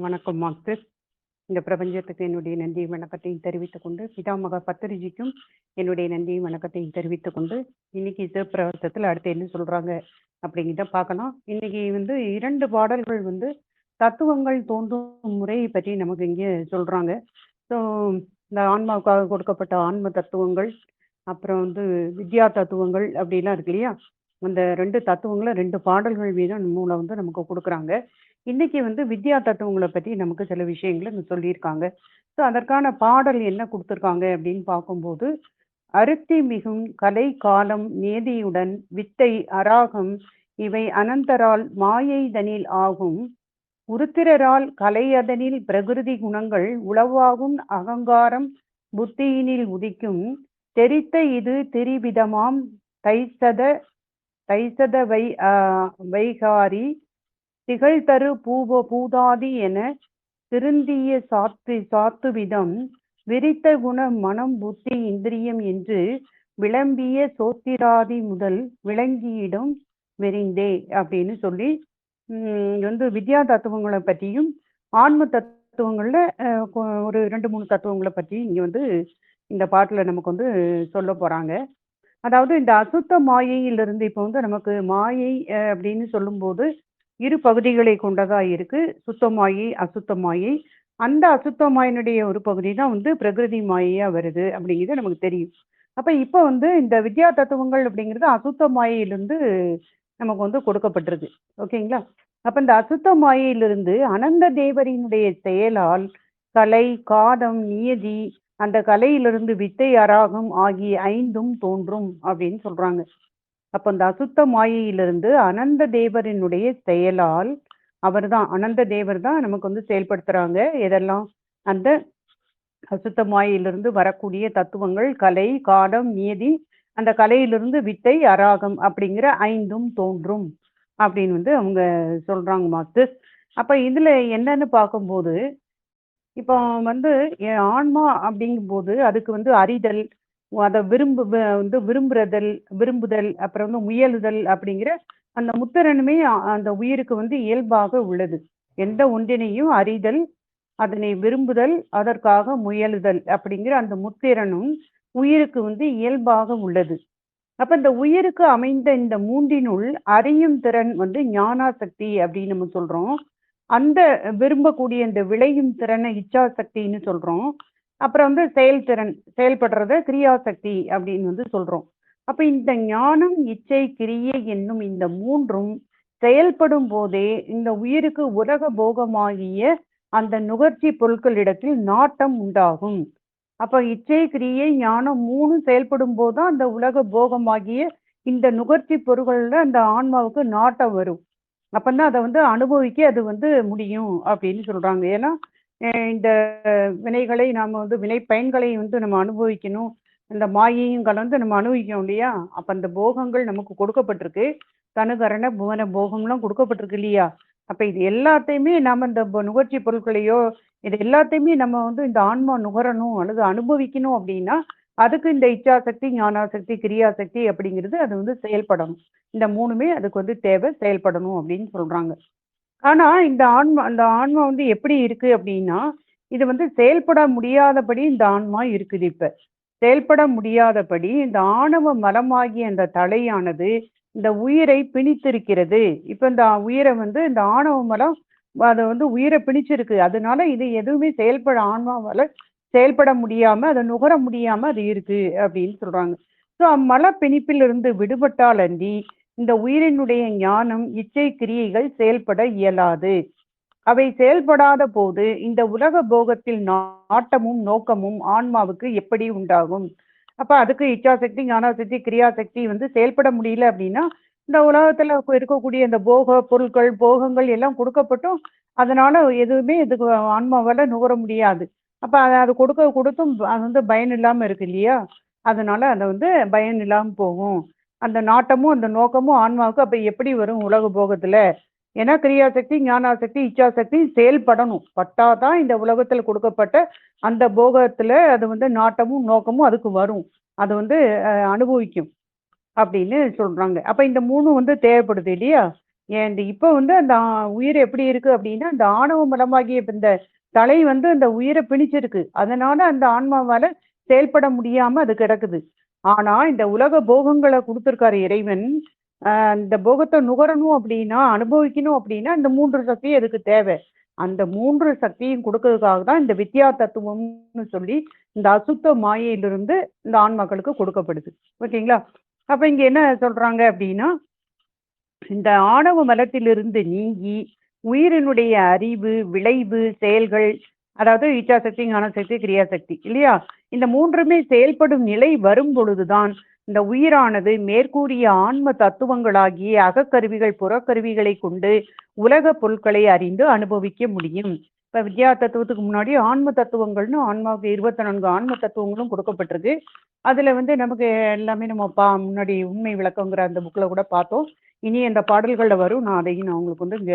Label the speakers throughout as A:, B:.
A: வணக்கம் மாஸ்டர். இந்த பிரபஞ்சத்துக்கு என்னுடைய நன்றியும் வணக்கத்தையும் தெரிவித்துக் கொண்டு, பிதாமக பத்திரிஜிக்கும் என்னுடைய நன்றியும் வணக்கத்தையும் தெரிவித்துக் கொண்டு, இன்னைக்கு சிவப்பிரவர்த்தத்தில் அடுத்து என்ன சொல்றாங்க அப்படிங்கிறத பார்க்கலாம். இன்னைக்கு வந்து 2 பாடல்கள் வந்து தத்துவங்கள் தோன்றும் முறையை பற்றி நமக்கு இங்கே சொல்றாங்க. ஸோ இந்த ஆன்மாவுக்காக கொடுக்கப்பட்ட ஆன்ம தத்துவங்கள், அப்புறம் வந்து வித்யா தத்துவங்கள் அப்படிலாம் இருக்கு இல்லையா? அந்த 2 தத்துவங்களை 2 பாடல்கள் வீதம் மூலம் வந்து நமக்கு கொடுக்குறாங்க. இன்னைக்கு வந்து வித்யா தத்துவங்களை பற்றி நமக்கு சில விஷயங்களை சொல்லியிருக்காங்க. ஸோ அதற்கான பாடல் என்ன கொடுத்துருக்காங்க அப்படின்னு பார்க்கும்போது, அருத்தி மிகும் கலை காலம் நேதியுடன் வித்தை அராகம் இவை அனந்தரால் மாயை தனில் ஆகும் உருத்திரரால் கலையதனில் பிரகிருதி குணங்கள் உளவாகும் அகங்காரம் புத்தியினில் உதிக்கும் தெரித்த இது திரிவிதமாம் தைசத தைசத வைகாரி திகழ்தரு பூதாதி என திருந்திய சாத்துவிதம் விரித்த குண மனம் புத்தி இந்திரியம் என்று விளம்பிய சோத்திராதி முதல் விளங்கியிடம் வெறிந்தே அப்படின்னு சொல்லி வந்து வித்யா தத்துவங்களை பற்றியும் ஆன்ம தத்துவங்கள்ல ஒரு 2-3 தத்துவங்களை பற்றி இங்க வந்து இந்த பாட்டுல நமக்கு வந்து சொல்ல போறாங்க. அதாவது இந்த அசுத்த மாயையிலிருந்து இப்போ வந்து நமக்கு மாயை அப்படின்னு சொல்லும்போது 2 பகுதிகளை கொண்டதா இருக்கு. சுத்த மாயை, அசுத்த மாயை. அந்த அசுத்த மாயினுடைய ஒரு பகுதி தான் வந்து பிரகிருதி மாயையா வருது அப்படிங்கிறது நமக்கு தெரியும். அப்ப இப்ப வந்து இந்த வித்யா தத்துவங்கள் அப்படிங்கிறது அசுத்த மாயையிலிருந்து நமக்கு வந்து கொடுக்கப்பட்டிருக்கு. ஓகேங்களா? அப்ப இந்த அசுத்த மாயையிலிருந்து அனந்த தேவரினுடைய செயலால் கலை, காதம், நியதி, அந்த கலையிலிருந்து வித்தை, அராகம் ஆகிய 5ம் தோன்றும் அப்படின்னு சொல்றாங்க. அப்ப அந்த அசுத்த மாயையிலிருந்து அனந்த தேவரினுடைய செயலால், அவர் தான் அனந்த தேவர் தான் நமக்கு வந்து செயல்படுத்துறாங்க. எதெல்லாம்? அந்த அசுத்த மாயையிலிருந்து வரக்கூடிய தத்துவங்கள் கலை, காலம், நியதி, அந்த கலையிலிருந்து வித்தை, அராகம் அப்படிங்கிற 5ம் தோன்றும் அப்படின்னு வந்து அவங்க சொல்றாங்க மாஸ்டர். அப்ப இதுல என்னன்னு பார்க்கும்போது, இப்போ வந்து ஆன்மா அப்படிங்கும்போது அதுக்கு வந்து அறிதல், அதை விரும்புதல், அப்புறம் வந்து முயலுதல் அப்படிங்கிற அந்த முத்திறனுமே அந்த உயிருக்கு வந்து இயல்பாக உள்ளது. எந்த ஒன்றினையும் அறிதல், அதனை விரும்புதல், அதற்காக முயலுதல் அப்படிங்கிற அந்த முத்திறனும் உயிருக்கு வந்து இயல்பாக உள்ளது. அப்ப இந்த உயிருக்கு அமைந்த இந்த 3னுள் அறியும் திறன் வந்து ஞானாசக்தி அப்படின்னு நம்ம சொல்றோம். அந்த விரும்பக்கூடிய இந்த விளையும் திறனை இச்சாசக்தின்னு சொல்றோம். அப்புறம் வந்து செயல்திறன், செயல்படுறத கிரியாசக்தி அப்படின்னு வந்து சொல்றோம். அப்ப இந்த ஞானம், இச்சை, கிரியை என்னும் இந்த 3ம் செயல்படும் போதே இந்த உயிருக்கு உலக போகமாகிய அந்த நுகர்ச்சி பொருட்களிடத்தில் நாட்டம் உண்டாகும். அப்ப இச்சை, கிரியை, ஞானம் 3 செயல்படும் போதுதான் அந்த உலக போகமாகிய இந்த நுகர்ச்சி பொருள்கள்ல அந்த ஆன்மாவுக்கு நாட்டம் வரும். அப்பதான் அதை வந்து அனுபவிக்க அது வந்து முடியும் அப்படின்னு சொல்றாங்க. ஏன்னா இந்த வினைகளை நாம வந்து வினை பயன்களை வந்து நம்ம அனுபவிக்கணும், இந்த மாயையும் கலந்து நம்ம அனுபவிக்கணும் இல்லையா? அப்ப அந்த போகங்கள் நமக்கு கொடுக்கப்பட்டிருக்கு. தனுகரண புவன போகம்லாம் கொடுக்கப்பட்டிருக்கு இல்லையா? அப்ப இது எல்லாத்தையுமே நாம இந்த நுகர்ச்சி பொருட்களையோ இது எல்லாத்தையுமே நம்ம வந்து இந்த ஆன்மா நுகரணும் அல்லது அனுபவிக்கணும் அப்படின்னா அதுக்கு இந்த இச்சாசக்தி, ஞானாசக்தி, கிரியாசக்தி அப்படிங்கிறது அது வந்து செயல்படணும். இந்த 3மே அதுக்கு வந்து தேவை, செயல்படணும் அப்படின்னு சொல்றாங்க. ஆனா அந்த ஆன்மா வந்து எப்படி இருக்கு அப்படின்னா, இது வந்து செயல்பட முடியாதபடி இந்த ஆன்மா இருக்குது இப்ப. செயல்பட முடியாதபடி இந்த ஆணவ மலமாகிய அந்த தலையானது இந்த உயிரை பிணித்திருக்கிறது. இப்ப இந்த உயிரை வந்து இந்த ஆணவ மலம் அதை வந்து உயிரை பிணிச்சிருக்கு. அதனால இது எதுவுமே ஆன்மாவால செயல்பட முடியாம, அதை நுகர முடியாம அது இருக்கு அப்படின்னு சொல்றாங்க. ஸோ மல பிணிப்பிலிருந்து விடுபட்டால் அன்றி இந்த உயிரினுடைய ஞானம், இச்சை, கிரியைகள் செயல்பட இயலாது. அவை செயல்படாத போது இந்த உலக போகத்தில் நாட்டமும் நோக்கமும் ஆன்மாவுக்கு எப்படி உண்டாகும்? அப்ப அதுக்கு இச்சாசக்தி, ஞானாசக்தி, கிரியாசக்தி வந்து செயல்பட முடியல அப்படின்னா இந்த உலகத்துல இருக்கக்கூடிய இந்த பொருட்கள், போகங்கள் எல்லாம் கொடுக்கப்பட்டும் அதனால எதுவுமே இதுக்கு ஆன்மாவால நுகர முடியாது. அப்ப அது கொடுத்தும் அது வந்து பயன் இல்லாம இருக்கு இல்லையா? அதனால அதை வந்து பயன் இல்லாம போகும். அந்த நாட்டமும் அந்த நோக்கமும் ஆன்மாவுக்கு அப்ப எப்படி வரும் உலக போகத்துல? ஏன்னா கிரியாசக்தி, ஞானாசக்தி, இச்சாசக்தி செயல்படணும். பட்டாதான் இந்த உலகத்துல கொடுக்கப்பட்ட அந்த போகத்துல அது வந்து நாட்டமும் நோக்கமும் அதுக்கு வரும். அது வந்து அனுபவிக்கும் அப்படின்னு சொல்றாங்க. அப்ப இந்த 3 வந்து தேவைப்படுது இல்லையா? ஏன் இப்போ வந்து அந்த உயிர் எப்படி இருக்கு அப்படின்னா, அந்த ஆணவ மலமாகிய இப்ப இந்த தலை வந்து அந்த உயிரை பிணிச்சிருக்கு. அதனால அந்த ஆன்மாவால செயல்பட முடியாம அது கிடக்குது. ஆனா இந்த உலக போகங்களை கொடுத்திருக்காரு இறைவன். இந்த போகத்தை நுகரணும் அப்படின்னா, அனுபவிக்கணும் அப்படின்னா, இந்த 3 சக்தி அதுக்கு தேவை. அந்த 3 சக்தியும் கொடுக்கறதுக்காக தான் இந்த வித்யா தத்துவம்னு சொல்லி இந்த அசுத்த மாயையிலிருந்து இந்த ஆன்மாக்களுக்கு கொடுக்கப்படுது. ஓகேங்களா? அப்ப இங்க என்ன சொல்றாங்க அப்படின்னா, இந்த ஆணவ மலத்திலிருந்து நீங்கி உயிரினுடைய அறிவு, விளைவு, செயல்கள், அதாவது இச்சாசக்தி, ஞானசக்தி, கிரியாசக்தி இல்லையா? இந்த 3மே செயல்படும் நிலை வரும் பொழுதுதான் இந்த உயிரானது மேற்கூறிய ஆன்ம தத்துவங்களாகிய அகக்கருவிகள், புறக்கருவிகளை கொண்டு உலக பொருட்களை அறிந்து அனுபவிக்க முடியும். இப்ப வித்யா தத்துவத்துக்கு முன்னாடி ஆன்ம தத்துவங்கள்னு ஆன்மாவுக்கு 24 ஆன்ம தத்துவங்களும் கொடுக்கப்பட்டிருக்கு. அதுல வந்து நமக்கு எல்லாமே நம்ம முன்னாடி உண்மை விளக்கங்கிற அந்த புக்ல கூட பார்த்தோம். இனி அந்த பாடல்கள்ல வரும். நான் அதையும் நான் உங்களுக்கு வந்து இங்க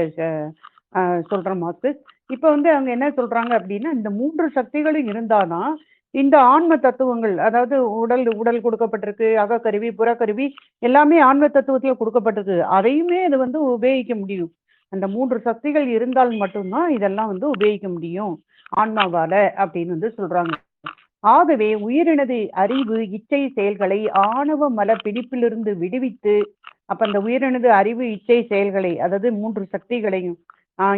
A: சொல்றேன் மாஸ்டர். இப்ப வந்து அவங்க என்ன சொல்றாங்க அப்படின்னா, இந்த 3 சக்திகளும் இருந்தாதான் இந்த ஆன்ம தத்துவங்கள், அதாவது உடல் உடல் கொடுக்கப்பட்டிருக்கு, அகக்கருவி, புறக்கருவி எல்லாமே ஆன்ம தத்துவத்துல கொடுக்கப்பட்டிருக்கு. அதையுமே இது வந்து உபயோகிக்க முடியும். அந்த 3 சக்திகள் இருந்தால் மட்டும்தான் இதெல்லாம் வந்து உபயோகிக்க முடியும் ஆன்மாவால அப்படின்னு வந்து சொல்றாங்க. ஆகவே உயிரினது அறிவு, இச்சை செயல்களை ஆணவ மல பிடிப்பிலிருந்து விடுவித்து, அப்ப அந்த உயிரினது அறிவு, இச்சை செயல்களை, அதாவது 3 சக்திகளையும்,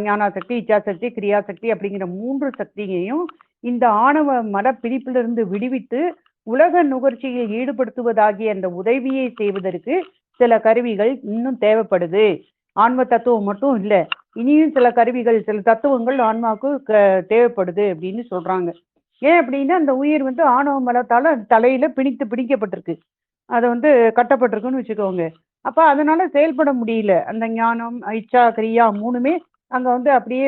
A: ஞானாசக்தி, இச்சாசக்தி, கிரியாசக்தி அப்படிங்கிற 3 சக்தியையும் இந்த ஆணவ மல பிடிப்பிலிருந்து விடுவித்து உலக நுகர்ச்சியில் ஈடுபடுத்துவதாகிய அந்த உதவியை செய்வதற்கு சில கருவிகள் இன்னும் தேவைப்படுது. ஆன்ம தத்துவம் மட்டும் இல்ல, இனியும் சில கருவிகள், சில தத்துவங்கள் ஆன்மாவுக்கு தேவைப்படுது அப்படின்னு சொல்றாங்க. ஏன் அப்படின்னா, அந்த உயிர் வந்து ஆணவ மலத்தால தலையில பிடிக்கப்பட்டிருக்கு. அது வந்து கட்டப்பட்டிருக்குன்னு வச்சுக்கோங்க. அப்ப அதனால செயல்பட முடியல. அந்த ஞானம், இச்சா, கிரியா 3மே அங்க வந்து அப்படியே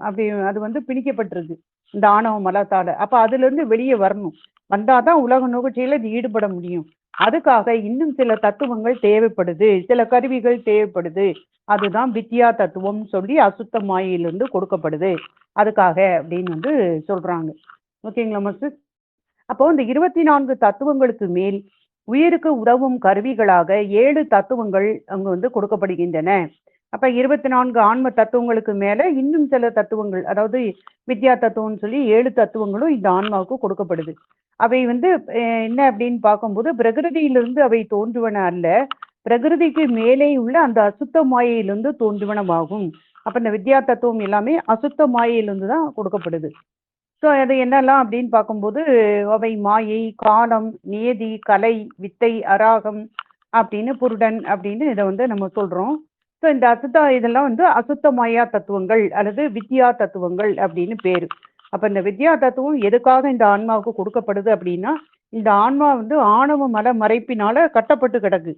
A: அப்படி அது வந்து பிணிக்கப்பட்டிருக்கு இந்த ஆணவ மலத்தால. அப்ப அதுல இருந்து வெளியே வரணும். வந்தாதான் உலக நுகர்ச்சியில இது ஈடுபட முடியும். அதுக்காக இன்னும் சில தத்துவங்கள் தேவைப்படுது, சில கருவிகள் தேவைப்படுது. அதுதான் வித்யா தத்துவம் சொல்லி அசுத்த மாயையிலிருந்து கொடுக்கப்படுது. அதுக்காக அப்படின்னு வந்து சொல்றாங்க. ஓகேங்களா மாஸ்டர்? அப்போ இந்த 24 தத்துவங்களுக்கு மேல் உயிருக்கு உதவும் கருவிகளாக 7 தத்துவங்கள் அங்கு வந்து கொடுக்கப்படுகின்றன. அப்ப 24 ஆன்ம தத்துவங்களுக்கு மேல இன்னும் சில தத்துவங்கள், அதாவது வித்யா தத்துவம்னு சொல்லி 7 தத்துவங்களும் இந்த ஆன்மாவுக்கு கொடுக்கப்படுது. அவை வந்து என்ன அப்படின்னு பார்க்கும்போது, பிரகிருதியிலிருந்து அவை தோன்றுவன அல்ல, பிரகிருதிக்கு மேலே உள்ள அந்த அசுத்த மாயையிலிருந்து தோன்றுவனமாகும். அப்ப இந்த வித்யா தத்துவம் எல்லாமே அசுத்த மாயையிலிருந்து தான் கொடுக்கப்படுது. ஸோ அது என்னெல்லாம் அப்படின்னு பார்க்கும்போது, அவை மாயை, காலம், நியதி, கலை, வித்தை, அராகம் அப்படின்னு புருடன் அப்படின்னு இதை வந்து நம்ம சொல்றோம். ஸோ இந்த இதெல்லாம் வந்து அசுத்த மாயா தத்துவங்கள் அல்லது வித்யா தத்துவங்கள் அப்படின்னு பேரு. அப்ப இந்த வித்யா தத்துவம் எதுக்காக இந்த ஆன்மாவுக்கு கொடுக்கப்படுது அப்படின்னா, இந்த ஆன்மா வந்து ஆணவ மல மறைப்பினால கட்டப்பட்டு கிடக்கு.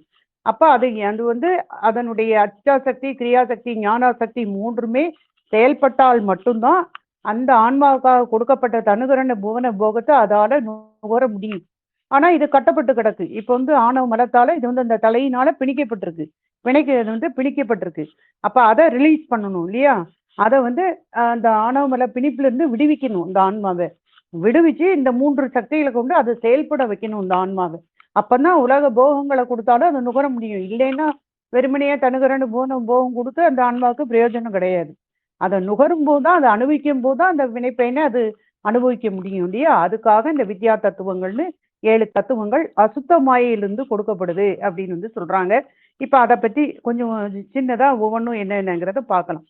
A: அப்ப அது வந்து அதனுடைய அச்சாசக்தி, கிரியாசக்தி, ஞானாசக்தி 3மே செயல்பட்டால் மட்டும்தான் அந்த ஆன்மாவுக்காக கொடுக்கப்பட்ட தனுகரண புவன போகத்தை அதால நுகர முடியும். ஆனா இது கட்டப்பட்டு கிடக்கு. இப்ப வந்து ஆணவ மலத்தால இது வந்து அந்த தலையினால பிணிக்கப்பட்டிருக்கு. அது வந்து பிணிக்கப்பட்டிருக்கு. அப்ப அதை ரிலீஸ் பண்ணணும் இல்லையா? அதை வந்து அந்த ஆணவ மல பிணிப்புல இருந்து விடுவிக்கணும் இந்த ஆன்மாவை. விடுவிச்சு இந்த 3 சக்திகளை கொண்டு அதை செயல்பட வைக்கணும் இந்த ஆன்மாவை. அப்பதான் உலக போகங்களை கொடுத்தாலும் அதை நுகர முடியும். இல்லைன்னா வெறுமனையே தனுகரண போகம் கொடுத்து அந்த ஆன்மாவுக்கு பிரயோஜனம் கிடையாது. அதை நுகரும் போதுதான், அதை அனுபவிக்கும் போதுதான் அந்த வினைப்பயனை அது அனுபவிக்க முடியும் இல்லையா? அதுக்காக இந்த வித்யா தத்துவங்கள்னு 7 தத்துவங்கள் அசுத்த மாயையிலிருந்து கொடுக்கப்படுது அப்படின்னு வந்து சொல்றாங்க. இப்ப அதை பத்தி கொஞ்சம் சின்னதா ஒவ்வொன்றும் என்னங்கிறத பார்க்கலாம்.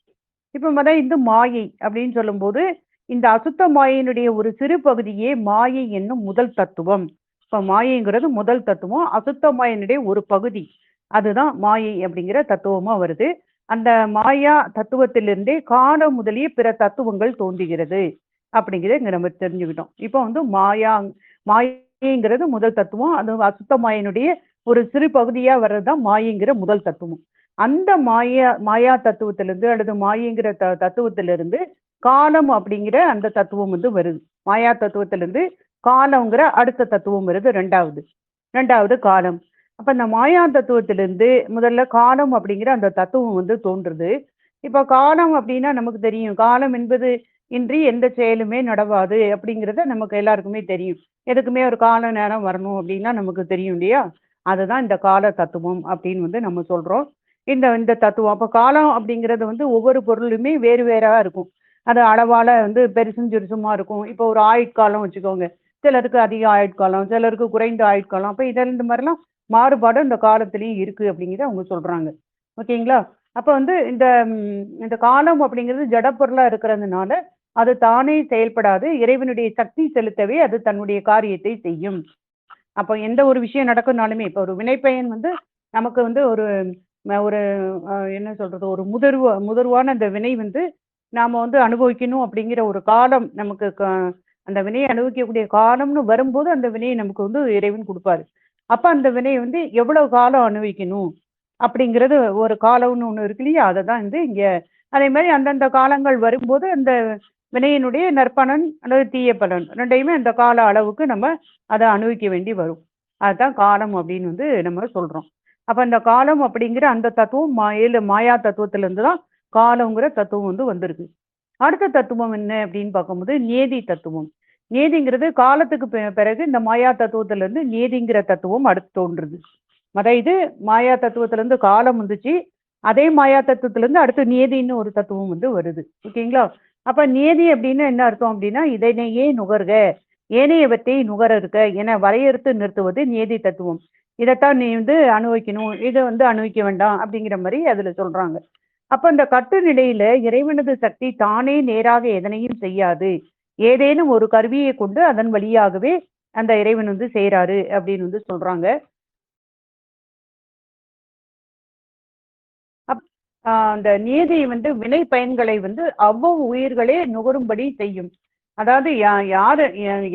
A: இப்ப இந்த மாயை அப்படின்னு சொல்லும்போது, இந்த அசுத்த மாயையினுடைய ஒரு சிறு பகுதியே மாயை என்னும் முதல் தத்துவம். இப்ப மாயைங்கிறது முதல் தத்துவம், அசுத்த மாயினுடைய ஒரு பகுதி. அதுதான் மாயை அப்படிங்கிற தத்துவமா வருது. அந்த மாயா தத்துவத்திலிருந்தே காலம் முதலிய பிற தத்துவங்கள் தோன்றுகிறது அப்படிங்கிறத இங்க நம்ம தெரிஞ்சுக்கிட்டோம். இப்போ வந்து மாயைங்கிறது முதல் தத்துவம். அது அசுத்த மாயினுடைய ஒரு சிறு பகுதியா வர்றதுதான் மாயைங்கிற முதல் தத்துவம். அந்த மாயா தத்துவத்திலிருந்து அல்லது மாயைங்கிற தத்துவத்திலிருந்து காலம் அப்படிங்கிற அந்த தத்துவம் வந்து வருது. மாயா தத்துவத்திலிருந்து காலம்ங்கிற அடுத்த தத்துவம் வருது, ரெண்டாவது காலம். அப்ப இந்த மாயா தத்துவத்திலிருந்து முதல்ல காலம் அப்படிங்கிற அந்த தத்துவம் வந்து தோன்றுது. இப்ப காலம் அப்படின்னா நமக்கு தெரியும், காலம் என்பது இன்றி எந்த செயலுமே நடவாது அப்படிங்கிறத நமக்கு எல்லாருக்குமே தெரியும். எதுக்குமே ஒரு கால நேரம் வரணும் அப்படின்னா நமக்கு தெரியும் இல்லையா? அதுதான் இந்த கால தத்துவம் அப்படின்னு வந்து நம்ம சொல்றோம். இந்த இந்த தத்துவம். அப்ப காலம் அப்படிங்கிறது வந்து ஒவ்வொரு பொருளுமே வேறு வேறா இருக்கும். அது அளவால வந்து பெருசும் சிறுசுமா இருக்கும். இப்போ ஒரு ஆயுட்காலம் வச்சுக்கோங்க. சிலருக்கு அதிக ஆயுட்காலம், சிலருக்கு குறைந்த ஆயுட்காலம். அப்ப இந்த மாதிரிலாம் மாறுபாடு இந்த காலத்திலயும் இருக்கு அப்படிங்கிறத அவங்க சொல்றாங்க. ஓகேங்களா? அப்ப வந்து இந்த காலம் அப்படிங்கிறது ஜடப்பொருளா இருக்கிறதுனால, அது தானே செயல்படாது. இறைவனுடைய சக்தி செலுத்தவே அது தன்னுடைய காரியத்தை செய்யும். அப்ப எந்த ஒரு விஷயம் நடக்கும்னாலுமே, இப்ப ஒரு வினைப்பயன் வந்து நமக்கு வந்து ஒரு ஒரு என்ன சொல்றது? ஒரு முதிர்வான அந்த வினை வந்து நாம வந்து அனுபவிக்கணும் அப்படிங்கிற ஒரு காலம் நமக்கு அந்த வினையை அனுபவிக்கக்கூடிய காலம்னு வரும்போது, அந்த வினையை நமக்கு வந்து இறைவன் குடுப்பாரு. அப்ப அந்த வினைய வந்து எவ்வளவு காலம் அனுபவிக்கணும்? அப்படிங்கிறது ஒரு காலம்னு ஒண்ணு இருக்கு இல்லையா? அததான் வந்து இங்க அதே மாரி அந்தந்த காலங்கள் வரும்போது, அந்த வினையினுடைய நற்பலன் அல்லது தீய பலன் 2யுமே அந்த கால அளவுக்கு நம்ம அத அனுபவிக்க வேண்டி வரும். அதுதான் காலம் அப்படின்னு வந்து நம்ம சொல்றோம். அப்ப அந்த காலம் அப்படிங்கிற அந்த தத்துவம் மாயா தத்துவத்துல இருந்து தான் காலங்கிற தத்துவம் வந்து வந்திருக்கு. அடுத்த தத்துவம் என்ன அப்படின்னு பார்க்கும்போது நியதி தத்துவம். நியதிங்கிறது காலத்துக்கு பிறகு இந்த மாயா தத்துவத்துல இருந்து நியதிங்கிற தத்துவம் அடுத்து தோன்றுது. அதாவது மாயா தத்துவத்துல இருந்து காலம் வந்துச்சு. அதே மாயா தத்துவத்துல இருந்து அடுத்து நியதின்னு ஒரு தத்துவம் வந்து வருது. ஓகேங்களா? அப்ப நியதி அப்படின்னு என்ன அர்த்தம் அப்படின்னா, இதனையே நுகர்க, ஏனையவற்றை நுகர இருக்க என வரையறுத்து நிறுத்துவது நியதி தத்துவம். இதைத்தான் நீ வந்து அனுபவிக்கணும், இதை வந்து அனுபவிக்க வேண்டாம் அப்படிங்கிற மாதிரி அதுல சொல்றாங்க. அப்ப இந்த கட்டு நிலையில இறைவனது சக்தி தானே நேராக எதனையும் செய்யாது. ஏதேனும் ஒரு கருவியை கொண்டு அதன் வழியாகவே அந்த இறைவன் வந்து செய்றாரு அப்படின்னு வந்து சொல்றாங்க. அப் அந்த நியதி வந்து வினை பயன்களை வந்து அவ்வவ் உயிர்களே நுகரும்படி செய்யும். அதாவது யாரு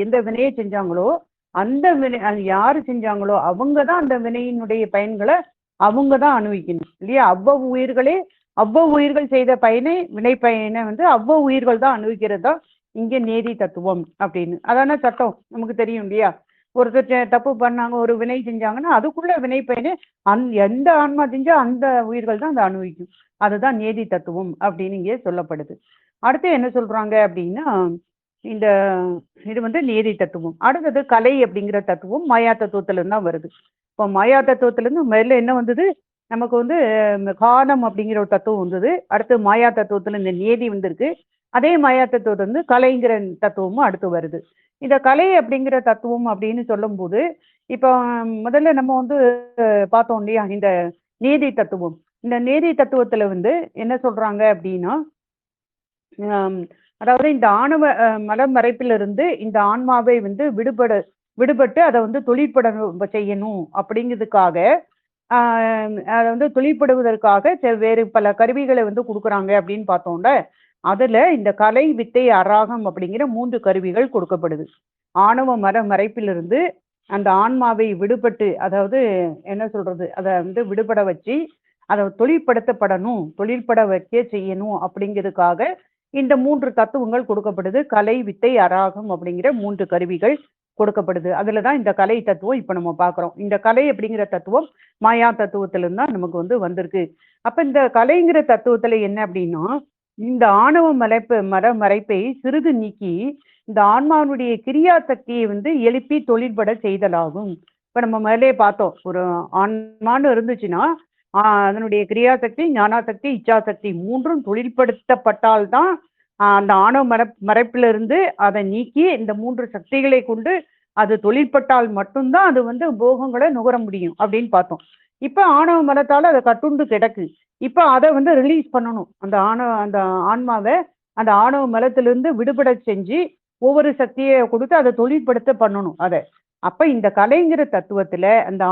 A: எந்த வினையை செஞ்சாங்களோ, அந்த வினை யாரு செஞ்சாங்களோ, அவங்க தான் அந்த வினையினுடைய பயன்களை அவங்க தான் அனுபவிக்கணும். இல்லையா? அவ்வவ் உயிர்களே அவ்வவ் உயிர்கள் செய்த பயனை, வினை பயனை வந்து அவ்வவ் உயிர்கள் தான் அனுபவிக்கிறது தான் இங்க நீதி தத்துவம் அப்படின்னு. அதான சட்டம். நமக்கு தெரியும் இல்லையா? ஒருத்தர் தப்பு பண்ணாங்க, ஒரு வினை செஞ்சாங்கன்னா, அதுக்குள்ள வினை பயனை எந்த ஆன்மா செஞ்சா அந்த உயிர்கள் தான் அதை அனுபவிக்கும். அதுதான் நீதி தத்துவம் அப்படின்னு இங்கே சொல்லப்படுது. அடுத்து என்ன சொல்றாங்க அப்படின்னா, இந்த இது வந்து நீதி தத்துவம். அடுத்தது கலை அப்படிங்கிற தத்துவம் மாயா தத்துவத்துல இருந்து தான் வருது. இப்போ மாயா தத்துவத்துல இருந்து முதல்ல என்ன வந்தது? நமக்கு வந்து காலம் அப்படிங்கிற ஒரு தத்துவம் வந்தது. அடுத்து மாயா தத்துவத்துல இந்த நியதி வந்திருக்கு. அதே மாயா தத்துவத்துல இருந்து கலைங்கிற தத்துவமும் அடுத்து வருது. இந்த கலை அப்படிங்கிற தத்துவம் அப்படின்னு சொல்லும்போது, இப்போ முதல்ல நம்ம வந்து பார்த்தோம் இல்லையா? இந்த நீதி தத்துவம். இந்த நீதி தத்துவத்துல வந்து என்ன சொல்றாங்க அப்படின்னா, ஆம், அதாவது இந்த ஆணவ மலமறைப்பிலிருந்து இந்த ஆன்மாவை வந்து விடுபட்டு அதை வந்து தொழிற்பட செய்யணும் அப்படிங்கிறதுக்காக அதை வந்து தொழிற்படுவதற்காக வேறு பல கருவிகளை வந்து கொடுக்குறாங்க அப்படின்னு பார்த்தோம்ல. அதுல இந்த கலை வித்தை அராகம் அப்படிங்கிற 3 கருவிகள் கொடுக்கப்படுது. ஆணவ மறைப்பிலிருந்து அந்த ஆன்மாவை விடுபட்டு, அதாவது என்ன சொல்றது, அதை வந்து விடுபட வச்சு அதை தொழிற்பட வைக்க செய்யணும் அப்படிங்கிறதுக்காக இந்த 3 தத்துவங்கள் கொடுக்கப்படுது. கலை வித்தை அராகம் அப்படிங்கிற 3 கருவிகள் கொடுக்கப்படுது. அதுலதான் இந்த கலை தத்துவம் இப்ப நம்ம பார்க்கிறோம். இந்த கலை அப்படிங்கிற தத்துவம் மாயா தத்துவத்திலிருந்து தான் நமக்கு வந்து வந்திருக்கு. அப்ப இந்த கலைங்கிற தத்துவத்துல என்ன அப்படின்னா, இந்த ஆணவ மறைப்பை சிறிது நீக்கி இந்த ஆன்மாவுடைய கிரியா சக்தியை வந்து எழுப்பி தொழிற்பட செய்தலாகும். இப்ப நம்ம மேலே பார்த்தோம், ஒரு ஆன்மான்னு இருந்துச்சுன்னா அதனுடைய கிரியாசக்தி, ஞானாசக்தி, இச்சாசக்தி 3ம் தொழில்படுத்தப்பட்டால்தான் அந்த ஆணவ மறைப்பிலிருந்து அதை நீக்கி இந்த 3 சக்திகளை கொண்டு அது தொழிற்பட்டால் மட்டும்தான் அது வந்து போகங்களை நுகர முடியும் அப்படின்னு பார்த்தோம். இப்ப ஆணவ மரத்தால அதை கட்டுண்டு கிடக்கு. இப்ப அதை வந்து ரிலீஸ் பண்ணணும். அந்த ஆன்மாவை அந்த ஆணவ மலத்திலிருந்து விடுபட செஞ்சு ஒவ்வொரு சக்தியை கொடுத்து அதை தொழிற்படுத்த பண்ணணும் அதை. அப்ப இந்த கலைங்கிற தத்துவத்துல அந்த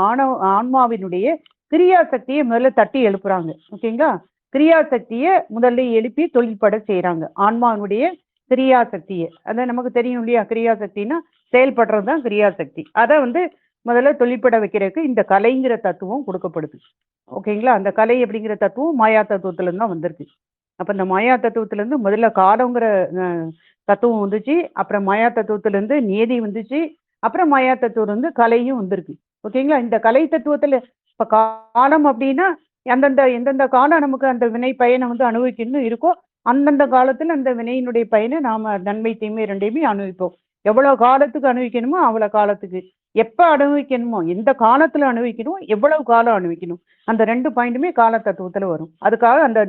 A: ஆன்மாவினுடைய கிரியா சக்தியை முதல்ல தட்டி எழுப்புறாங்க. ஓகேங்களா? கிரியா சக்தியை முதல்ல எழுப்பி தொழிற்பட செய்யறாங்க. ஆன்மாவினுடைய கிரியா சக்தியை, அதான் நமக்கு தெரியும் இல்லையா? கிரியா சக்தினா செயல்படுறது தான் கிரியா சக்தி. அதை வந்து முதல்ல தொழிற்பட வைக்கிறதுக்கு இந்த கலைங்கிற தத்துவம் கொடுக்கப்படுது. ஓகேங்களா? அந்த கலை அப்படிங்கிற தத்துவம் மாயா தத்துவத்துல இருந்து தான் வந்திருக்கு. அப்ப இந்த மாயா தத்துவத்துல இருந்து முதல்ல காலங்கிற தத்துவம் வந்துச்சு. அப்புறம் மாயா தத்துவத்துல இருந்து நியதி வந்துச்சு. அப்புறம் மாயா தத்துவம் வந்து கலையும் வந்திருக்கு. ஓகேங்களா? இந்த கலை தத்துவத்துல இப்ப காலம் அப்படின்னா எந்தெந்த காலம் நமக்கு அந்த வினை பயனை வந்து அனுபவிக்கணும்னு இருக்கோ, அந்தந்த காலத்துல அந்த வினையினுடைய பயனை நாம நன்மை தீமை 2யுமே அனுபவிப்போம். எவ்வளவு காலத்துக்கு அனுபவிக்கணுமோ அவ்வளவு காலத்துக்கு, எப்ப அனுபவிக்கணுமோ எந்த காலத்துல அனுபவிக்கணுமோ எவ்வளவு காலம் அனுபவிக்கணும், அந்த 2 பாயிண்ட்டுமே கால தத்துவத்துல வரும். அதுக்காக அந்த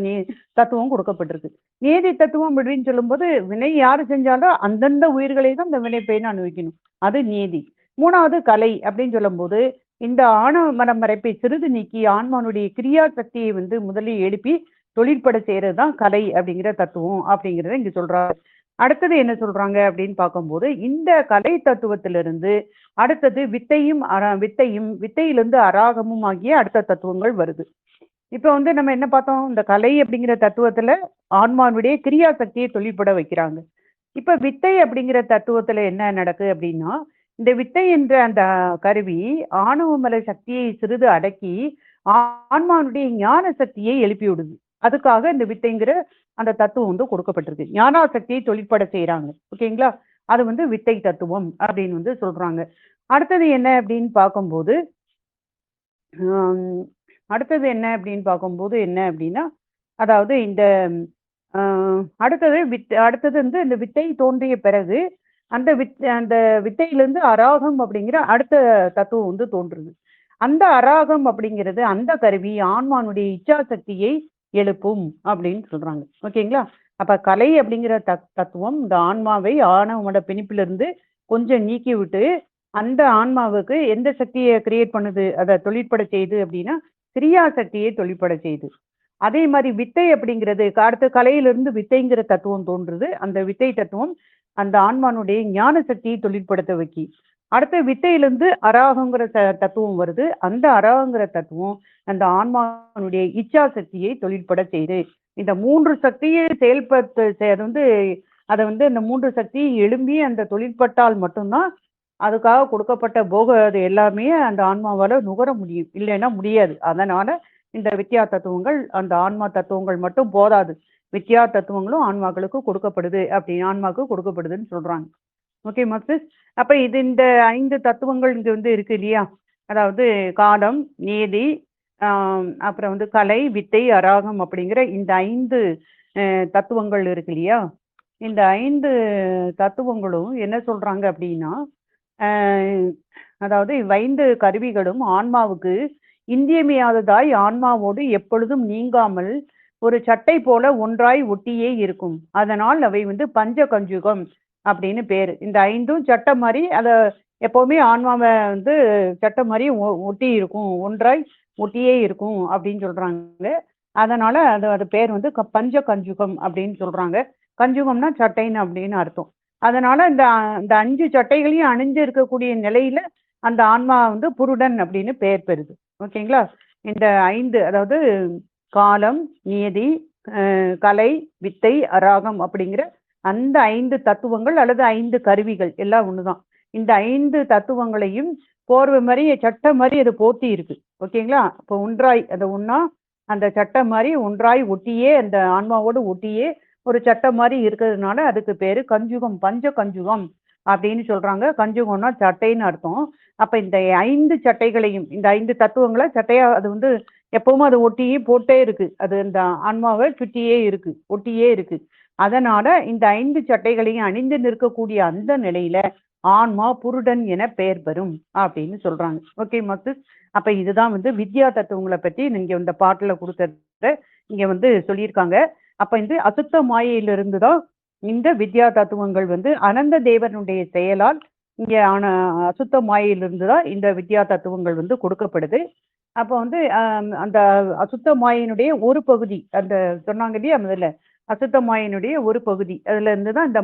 A: தத்துவம் கொடுக்கப்பட்டிருக்கு. நீதி தத்துவம் அப்படின்னு சொல்லும்போது வினை யாரு செஞ்சாலும் அந்தந்த உயிர்களை தான் இந்த வினை பயன் அனுபவிக்கணும், அது நீதி. 3வது கலை அப்படின்னு சொல்லும்போது இந்த ஆணவ மனமறைப்பை சிறிது நீக்கி ஆன்மானுடைய கிரியா சக்தியை முதலில் எழுப்பி தொழிற்பட செய்யறது தான் கலை அப்படிங்கிற தத்துவம் அப்படிங்கிறத இங்க சொல்றாங்க. அடுத்தது என்ன சொல்றாங்க அப்படின்னு பார்க்கும்போது இந்த கலை தத்துவத்திலிருந்து அடுத்தது வித்தையிலிருந்து அராகமும் ஆகிய அடுத்த தத்துவங்கள் வருது. இப்ப நம்ம என்ன பார்த்தோம், இந்த கலை அப்படிங்கிற தத்துவத்துல ஆன்மானுடைய கிரியா சக்தியை தொழிற்பட வைக்கிறாங்க. இப்ப வித்தை அப்படிங்கிற தத்துவத்துல என்ன நடக்குது அப்படின்னா, இந்த வித்தை என்ற அந்த கருவி ஆணவமல சக்தியை சிறிது அடக்கி ஆன்மானுடைய ஞான சக்தியை எழுப்பி விடுது. அதுக்காக இந்த வித்தைங்கிற அந்த தத்துவம் கொடுக்கப்பட்டிருக்கு. ஞான சக்தியை தொழிற்பட செய்யறாங்க. ஓகேங்களா, அது வித்தை தத்துவம் அப்படின்னு சொல்றாங்க. அடுத்தது என்ன அப்படின்னு பார்க்கும்போது என்ன அப்படின்னா, அதாவது இந்த அடுத்தது இந்த வித்தை தோன்றிய பிறகு அந்த வித்தையிலிருந்து அராகம் அப்படிங்கிற அடுத்த தத்துவம் தோன்றுது. அந்த அராகம் அப்படிங்கிறது அந்த கருவி ஆன்மானுடைய இச்சா சக்தியை எழுப்பும் அப்படின்னு சொல்றாங்க. ஓகேங்களா, அப்ப கலை அப்படிங்கிற தத்துவம் இந்த ஆன்மாவை ஆணவமட பிணிப்பிலிருந்து கொஞ்சம் நீக்கி விட்டு அந்த ஆன்மாவுக்கு எந்த சக்தியை கிரியேட் பண்ணுது, அதை தொழிற்பட செய்யுது அப்படின்னா கிரியா சக்தியை தொழிற்பட செய்யுது. அதே மாதிரி வித்தை அப்படிங்கிறது அடுத்த கலையிலிருந்து வித்தைங்கிற தத்துவம் தோன்றுது. அந்த வித்தை தத்துவம் அந்த ஆன்மானுடைய ஞான சக்தியை தொழிற்படுத்த வைக்கி. அடுத்த வித்தையிலிருந்து அராகங்கிற தத்துவம் வருது. அந்த அராகங்கிற தத்துவம் அந்த ஆன்மானுடைய இச்சா சக்தியை தொழிற்பட செய்யுது. இந்த 3 சக்தியை செயல்படுத்த அதை அந்த 3 சக்தியை எழும்பி அந்த தொழிற்பட்டால் மட்டும்தான் அதுக்காக கொடுக்கப்பட்ட போக அது எல்லாமே அந்த ஆன்மாவால நுகர முடியும், இல்லைன்னா முடியாது. அதனால இந்த வித்யா தத்துவங்கள் அந்த ஆன்மா தத்துவங்கள் மட்டும் போதாது, வித்யா தத்துவங்களும் ஆன்மாக்களுக்கு கொடுக்கப்படுது கொடுக்கப்படுதுன்னு சொல்றாங்க. ஓகே மாஸ்டர்ஸ், அப்ப இது இந்த 5 தத்துவங்கள் இங்க இருக்கு இல்லையா, அதாவது காலம், நீதி, அப்புறம் கலை, வித்தை, அராகம் அப்படிங்கிற இந்த 5 தத்துவங்கள் இருக்கு இல்லையா. இந்த 5 தத்துவங்களும் என்ன சொல்றாங்க அப்படின்னா, அதாவது 5 கருவிகளும் ஆன்மாவுக்கு இன்றியமையாததாய் ஆன்மாவோடு எப்பொழுதும் நீங்காமல் ஒரு சட்டை போல ஒன்றாய் ஒட்டியே இருக்கும். அதனால் அவை பஞ்ச கஞ்சுகம் அப்படின்னு பேரு. இந்த 5ம் சட்டை மாதிரி அத எப்பவுமே ஆன்மாவை சட்டை மாதிரி ஒட்டி இருக்கும், ஒன்றாய் ஒட்டியே இருக்கும் அப்படின்னு சொல்றாங்க. அதனால அது பேர் பஞ்ச கஞ்சுகம் அப்படின்னு சொல்றாங்க. கஞ்சுகம்னா சட்டைன்னு அப்படின்னு அர்த்தம். அதனால இந்த 5 சட்டைகளையும் அணிஞ்சு இருக்கக்கூடிய நிலையில அந்த ஆன்மா புருடன் அப்படின்னு பெயர் பெறுது. ஓகேங்களா, இந்த 5 அதாவது காலம், நியதி, கலை, வித்தை, அராகம் அப்படிங்கிற அந்த 5 தத்துவங்கள் அல்லது 5 கருவிகள் எல்லாம் ஒண்ணுதான். இந்த 5 தத்துவங்களையும் போர்வை மாதிரி சட்டை மாதிரி அது போட்டி இருக்கு. ஓகேங்களா, இப்போ ஒன்றாய் அந்த ஒன்னா அந்த சட்டை மாதிரி ஒன்றாய் ஒட்டியே அந்த ஆன்மாவோடு ஒட்டியே ஒரு சட்டை மாதிரி இருக்கிறதுனால அதுக்கு பேரு கஞ்சுகம், பஞ்ச கஞ்சுகம் அப்படின்னு சொல்றாங்க. கஞ்சுகம்னா சட்டைன்னு அர்த்தம். அப்ப இந்த 5 சட்டைகளையும் இந்த 5 தத்துவங்களை சட்டையா அது எப்பவும் அது ஒட்டியே போட்டே இருக்கு, அது இந்த ஆன்மாவை சுற்றியே இருக்கு, ஒட்டியே இருக்கு. அதனால இந்த 5 சட்டைகளையும் அணிந்து நிற்கக்கூடிய அந்த நிலையில ஆன்மா புருடன் என பெயர் பெறும் அப்படின்னு சொல்றாங்க. ஓகே மாஸ்டர்ஸ், அப்ப இதுதான் வித்யா தத்துவங்களை பற்றி நீங்க இந்த பாட்டுல கொடுத்தத இங்க சொல்லியிருக்காங்க. அப்ப அசுத்த மாயையிலிருந்து தான் இந்த வித்யா தத்துவங்கள் அனந்த தேவனுடைய செயலால் இங்க அசுத்த மாயையிலிருந்து தான் இந்த வித்யா தத்துவங்கள் கொடுக்கப்படுது. அப்போ அந்த அசுத்த மாயினுடைய ஒரு பகுதி, அந்த சொன்னாங்க இல்லையா முதல்ல, அசுத்த மாயினுடைய ஒரு பகுதி, அதுல இருந்துதான் இந்த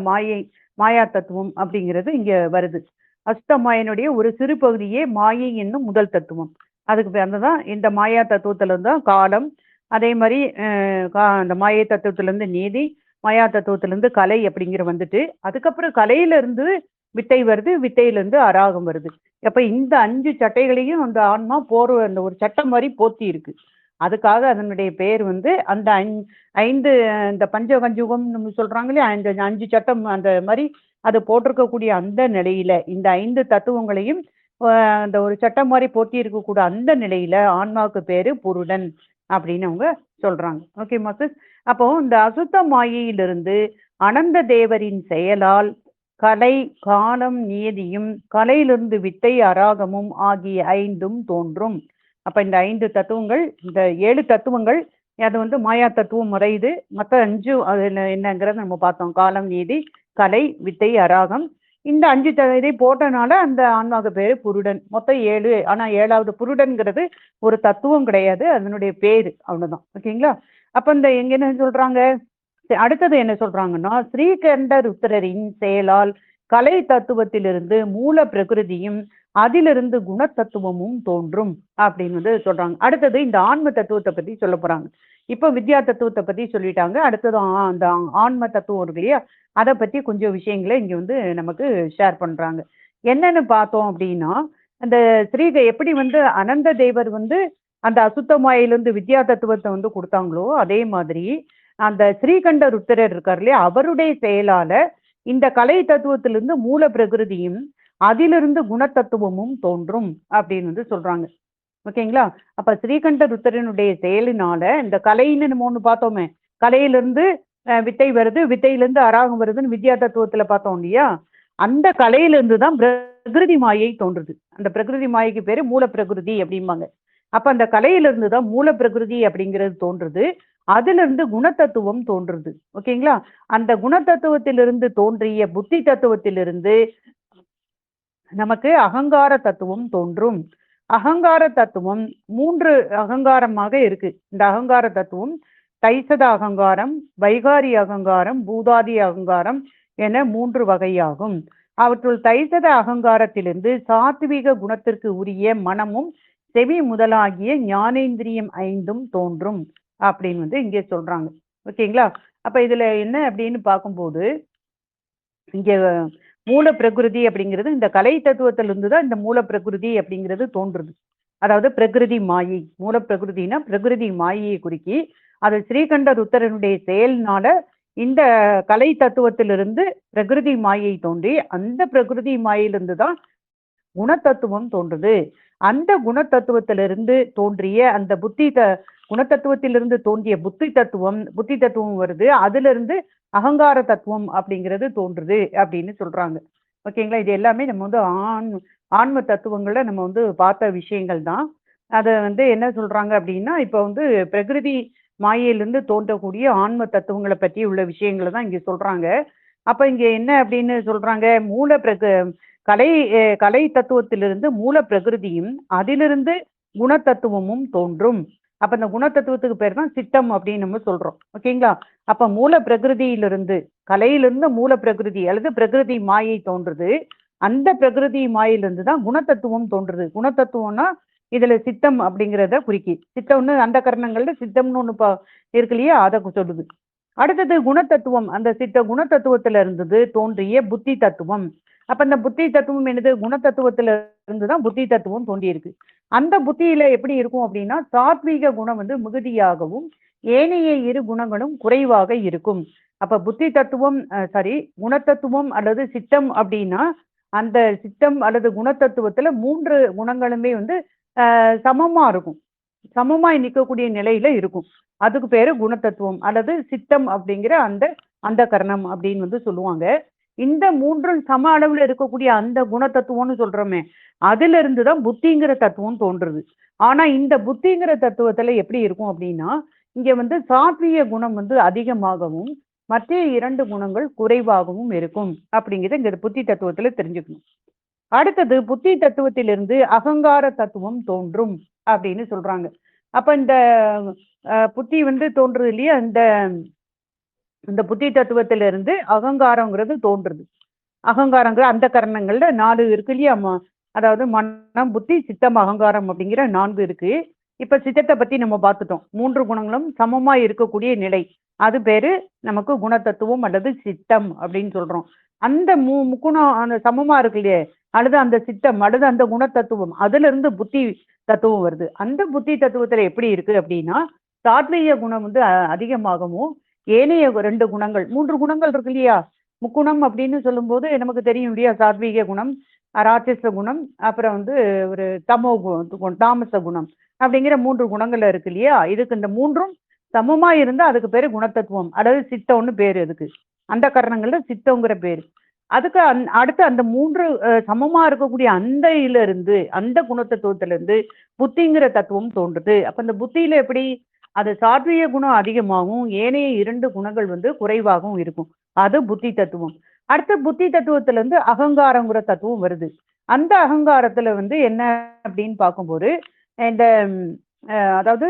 A: மாயா தத்துவம் அப்படிங்கிறது இங்க வருது. அசுத்த மாயினுடைய ஒரு சிறு பகுதியே மாயை என்னும் முதல் தத்துவம். அதுக்கு பேர்தான் இந்த மாயா தத்துவத்துல இருந்து தான் காலம், அதே மாதிரி அந்த மாயை தத்துவத்துல இருந்து நீதி, மாயா தத்துவத்துல இருந்து கலை அப்படிங்கிற வந்துட்டு அதுக்கப்புறம் கலையில இருந்து வித்தை வருது, வித்தையில இருந்து அராகம் வருது. அப்ப இந்த 5 சட்டைகளையும் அந்த ஆன்மா அந்த ஒரு சட்டை மாதிரி போத்தி இருக்கு. அதுக்காக அதனுடைய பெயர் அந்த 5 இந்த பஞ்சகஞ்சுகம் சொல்றாங்க இல்லையா, அந்த 5 சட்டம் அந்த மாதிரி அது போட்டிருக்கக்கூடிய அந்த நிலையில இந்த 5 தத்துவங்களையும் அந்த ஒரு சட்டம் மாதிரி போட்டி இருக்கக்கூடிய அந்த நிலையில ஆன்மாவுக்கு பேரு புருடன் அப்படின்னு அவங்க சொல்றாங்க. ஓகே மாஸ்டர்ஸ், அப்போ இந்த அசுத்த மாயையிலிருந்து அனந்த தேவரின் செயலால் கலை, காலம், நியதியும், கலையிலிருந்து வித்தை, அராகமும் ஆகிய 5ம் தோன்றும். அப்ப இந்த 5 தத்துவங்கள், இந்த 7 தத்துவங்கள், அது வந்து மாயா தத்துவம் முறையுது. மற்ற 5 அதுல என்னங்கிறத நம்ம பார்த்தோம். காலம், நீதி, கலை, வித்தை, அராகம். இந்த 5 இதை போட்டனால அந்த ஆன்மாவுக்கு பேரு புருடன். மொத்தம் 7. ஆனா 7வது புருடன்கிறது ஒரு தத்துவம் கிடையாது, அதனுடைய பேரு அவ்வளவுதான். ஓகேங்களா? அப்ப இந்த எங்க என்ன சொல்றாங்க, அடுத்தது என்ன சொல்றாங்கன்னா, ஸ்ரீகண்ட ருத்ரரின் செயலால் கலை தத்துவத்திலிருந்து மூல பிரகிருதியும் அதிலிருந்து குணத்தத்துவமும் தோன்றும் அப்படின்னு வந்து சொல்றாங்க. அடுத்தது இந்த ஆன்ம தத்துவத்தை பத்தி சொல்ல போறாங்க. இப்ப வித்யா தத்துவத்தை பத்தி சொல்லிட்டாங்க. அடுத்தது அந்த ஆன்ம தத்துவம் இருக்கு இல்லையா, அதை பத்தி கொஞ்சம் விஷயங்களை இங்க வந்து நமக்கு ஷேர் பண்றாங்க. என்னன்னு பார்த்தோம் அப்படின்னா, அந்த எப்படி வந்து அனந்த தேவர் வந்து அந்த அசுத்த மாயிலிருந்து வித்யா தத்துவத்தை வந்து கொடுத்தாங்களோ, அதே மாதிரி அந்த ஸ்ரீகண்ட ருத்திரர் இருக்கார் இல்லையா, அவருடைய செயலால இந்த கலை தத்துவத்திலிருந்து மூல பிரகிருதியும் அதிலிருந்து குணத்தத்துவமும் தோன்றும் அப்படின்னு வந்து சொல்றாங்க. ஓகேங்களா? அப்ப ஸ்ரீகண்ட ருத்திரனுடைய செயலினால இந்த கலைன்னு நம்ம ஒண்ணு பார்த்தோமே, கலையிலிருந்து வித்தை வருது, வித்தையிலிருந்து அராகம் வருதுன்னு வித்யா தத்துவத்துல பார்த்தோம் இல்லையா, அந்த கலையிலிருந்து தான் பிரகிருதி மாயை தோன்றுது. அந்த பிரகிருதி மாயைக்கு பேரு மூல பிரகிருதி அப்படிம்பாங்க. அப்ப அந்த கலையிலிருந்து தான் மூல பிரகிருதி அப்படிங்கிறது தோன்றுது. அதுல இருந்து குணத்தத்துவம் தோன்றுது. ஓகேங்களா? அந்த குணத்தத்துவத்திலிருந்து தோன்றிய புத்தி தத்துவத்திலிருந்து நமக்கு அகங்கார தத்துவம் தோன்றும். அகங்கார தத்துவம் 3 அகங்காரமாக இருக்கு. இந்த அகங்கார தத்துவம் தைசத அகங்காரம், வைகாரி அகங்காரம், பூதாதி அகங்காரம் என 3 வகையாகும். அவற்றுள் தைசத அகங்காரத்திலிருந்து சாத்விக குணத்திற்கு உரிய மனமும் செவி முதலாகிய ஞானேந்திரியம் 5ம் தோன்றும் அப்படின்னு வந்து இங்கே சொல்றாங்க. ஓகேங்களா? அப்ப இதுல என்ன அப்படின்னு பார்க்கும்போது, இங்க மூல பிரகிருதி அப்படிங்கிறது இந்த கலை தத்துவத்திலிருந்து தான் இந்த மூல பிரகிருதி அப்படிங்கிறது தோன்றுது. அதாவது பிரகிருதி மாயை, மூல பிரகிருதினா பிரகிருதி மாயையை குறிக்கி, அது ஸ்ரீகண்ட ருத்தரனுடைய செயல்னால இந்த கலை தத்துவத்திலிருந்து பிரகிருதி மாயை தோன்றி, அந்த பிரகிருதி மாயிலிருந்து தான் குணத்தத்துவம் தோன்றுது. அந்த குணத்தத்துவத்திலிருந்து தோன்றிய அந்த குணத்தத்துவத்திலிருந்து தோன்றிய புத்தி தத்துவம் வருது. அதுல இருந்து அகங்கார தத்துவம் அப்படிங்கிறது தோன்றுது அப்படின்னு சொல்றாங்க. ஓகேங்களா? இது எல்லாமே நம்ம வந்து ஆன்ம தத்துவங்களை நம்ம வந்து பார்த்த விஷயங்கள் தான். அதை வந்து என்ன சொல்றாங்க அப்படின்னா, இப்ப வந்து பிரகிருதி மாயையிலிருந்து தோன்றக்கூடிய ஆன்ம தத்துவங்களை பற்றி உள்ள விஷயங்களை தான் இங்க சொல்றாங்க. அப்ப இங்க என்ன அப்படின்னு சொல்றாங்க, கலை கலை தத்துவத்திலிருந்து மூல பிரகிருதியும் அதிலிருந்து குணத்தத்துவமும் தோன்றும். அப்ப இந்த குணத்தத்துவத்துக்கு பேர் தான் சித்தம் அப்படின்னு நம்ம சொல்றோம். ஓகேங்களா? அப்ப மூல பிரகிருதியிலிருந்து, கலையிலிருந்து மூல பிரகிருதி அல்லது பிரகிருதி மாயை தோன்றுது. அந்த பிரகிருதி மாயிலிருந்து தான் குணத்தத்துவம் தோன்றுது. குணத்தத்துவம்னா இதுல சித்தம் அப்படிங்கிறத குறிக்கி, சித்தம்னு அந்த கரணங்கள்ல சித்தம்னு ஒண்ணு இருக்கு இல்லையா, அதை சொல்லுது. அடுத்தது குணத்தத்துவம். அந்த குணத்தத்துவத்துல இருந்தது தோன்றிய புத்தி தத்துவம். அப்ப இந்த புத்தி தத்துவம் என்னது, குணத்தத்துவத்துல இருந்துதான் புத்தி தத்துவம் தோன்றியிருக்கு. அந்த புத்தியில எப்படி இருக்கும் அப்படின்னா, சாத்வீக குணம் வந்து மிகுதியாகவும் ஏனைய 2 குணங்களும் குறைவாக இருக்கும். அப்ப புத்தி தத்துவம் குணத்தத்துவம் அல்லது சித்தம் அப்படின்னா, அந்த சித்தம் அல்லது குணத்தத்துவத்துல 3 குணங்களுமே வந்து சமமா இருக்கும், சமமாய் நிற்கக்கூடிய நிலையில இருக்கும். அதுக்கு பேரு குணத்தத்துவம் அல்லது சித்தம் அப்படிங்கிற அந்த கரணம் அப்படின்னு வந்து சொல்லுவாங்க. இந்த 3ம் சம அளவுல இருக்கக்கூடிய அந்த குணத்தத்துவம்னு சொல்றோமே, அதுல இருந்துதான் புத்திங்கிற தத்துவம் தோன்றுது. ஆனா இந்த புத்திங்கிற தத்துவத்துல எப்படி இருக்கும் அப்படின்னா, இங்க வந்து சாத்விய குணம் வந்து அதிகமாகவும் மற்ற 2 குணங்கள் குறைவாகவும் இருக்கும் அப்படிங்கிறத இங்க புத்தி தத்துவத்துல தெரிஞ்சுக்கணும். அடுத்தது புத்தி தத்துவத்திலிருந்து அகங்கார தத்துவம் தோன்றும் அப்படின்னு சொல்றாங்க. அப்ப இந்த புத்தி வந்து தோன்றுது இல்லையா, இந்த புத்தி தத்துவத்திலிருந்து அகங்காரங்கிறது தோன்றுது. அகங்காரங்கிற அந்த கரணங்கள்ல 4 இருக்கு இல்லையா, அதாவது மனம், புத்தி, சித்தம், அகங்காரம் அப்படிங்கிற 4 இருக்கு. இப்ப சித்தத்தை பத்தி நம்ம பார்த்துட்டோம். 3 குணங்களும் சமமா இருக்கக்கூடிய நிலை, அது பேரு நமக்கு குணத்தத்துவம் அல்லது சித்தம் அப்படின்னு சொல்றோம். அந்த முக்குணம் அந்த சமமா இருக்கு இல்லையே, அல்லது அந்த சித்தம் அல்லது அந்த குணத்தத்துவம், அதுல இருந்து புத்தி தத்துவம் வருது. அந்த புத்தி தத்துவத்துல எப்படி இருக்கு அப்படின்னா, சாத்வீக குணம் வந்து அதிகமாகவும் ஏனைய 2 குணங்கள், 3 குணங்கள் இருக்கு இல்லையா, முக்குணம் அப்படின்னு சொல்லும்போது நமக்கு தெரியும் இல்லையா, சாத்வீக குணம், ராட்சச குணம், அப்புறம் வந்து ஒரு தாமச குணம் அப்படிங்கிற 3 குணங்கள் இருக்கு இல்லையா. இதுக்கு இந்த 3ம் சமமா இருந்தா அதுக்கு பேரு குணத்தத்துவம், அதாவது சித்தம்னு பேரு. அதுக்கு அந்த கரணங்கள்ல சித்தங்கிற பேரு. அதுக்கு அடுத்து அந்த மூன்று சமமா இருக்கக்கூடிய அந்த இருந்து அந்த குணத்தத்துவத்துல இருந்து புத்திங்கிற தத்துவம் தோன்றுது. அப்ப இந்த புத்தியில எப்படி அது சாத்வீக குணம் அதிகமாகவும் ஏனைய 2 குணங்கள் வந்து குறைவாகவும் இருக்கும். அது புத்தி தத்துவம். அடுத்து புத்தி தத்துவத்துல இருந்து அகங்காரங்கிற தத்துவம் வருது. அந்த அகங்காரத்துல வந்து என்ன அப்படின்னு பார்க்கும்போது இந்த அதாவது